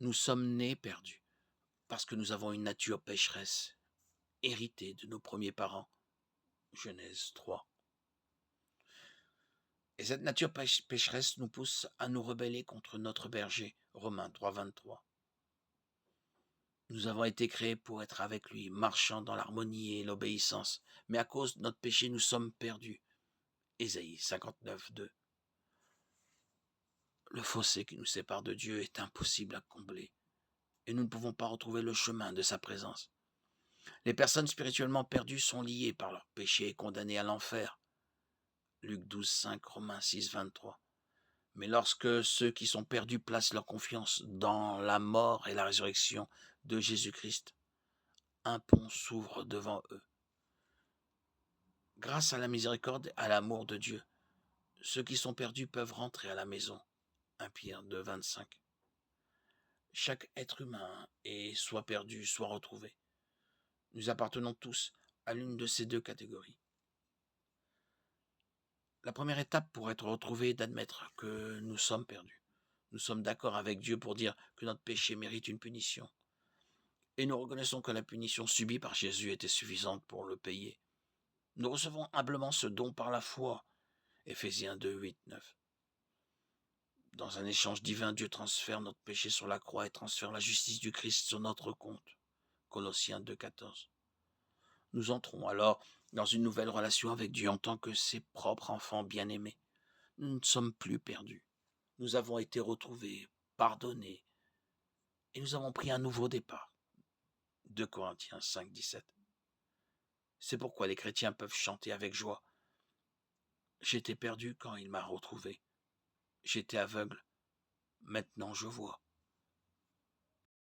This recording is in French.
Nous sommes nés perdus, parce que nous avons une nature pécheresse, héritée de nos premiers parents. Genèse 3. Et cette nature pécheresse nous pousse à nous rebeller contre notre berger. Romains 3, 23. Nous avons été créés pour être avec lui, marchant dans l'harmonie et l'obéissance. Mais à cause de notre péché, nous sommes perdus. Ésaïe 59, 2. Le fossé qui nous sépare de Dieu est impossible à combler. Et nous ne pouvons pas retrouver le chemin de sa présence. Les personnes spirituellement perdues sont liées par leur péché et condamnées à l'enfer. Luc 12, 5, Romains 6, 23. Mais lorsque ceux qui sont perdus placent leur confiance dans la mort et la résurrection de Jésus-Christ, un pont s'ouvre devant eux. Grâce à la miséricorde et à l'amour de Dieu, ceux qui sont perdus peuvent rentrer à la maison. 1 Pierre 2, 25. Chaque être humain est soit perdu, soit retrouvé. Nous appartenons tous à l'une de ces deux catégories. La première étape pour être retrouvé est d'admettre que nous sommes perdus. Nous sommes d'accord avec Dieu pour dire que notre péché mérite une punition. Et nous reconnaissons que la punition subie par Jésus était suffisante pour le payer. Nous recevons humblement ce don par la foi. Éphésiens 2, 8, 9. Dans un échange divin, Dieu transfère notre péché sur la croix et transfère la justice du Christ sur notre compte. Colossiens 2, 14. Nous entrons alors dans une nouvelle relation avec Dieu en tant que ses propres enfants bien-aimés. Nous ne sommes plus perdus. Nous avons été retrouvés, pardonnés, et nous avons pris un nouveau départ. 2 Corinthiens 5, 17. C'est pourquoi les chrétiens peuvent chanter avec joie. J'étais perdu quand il m'a retrouvé. J'étais aveugle. Maintenant je vois.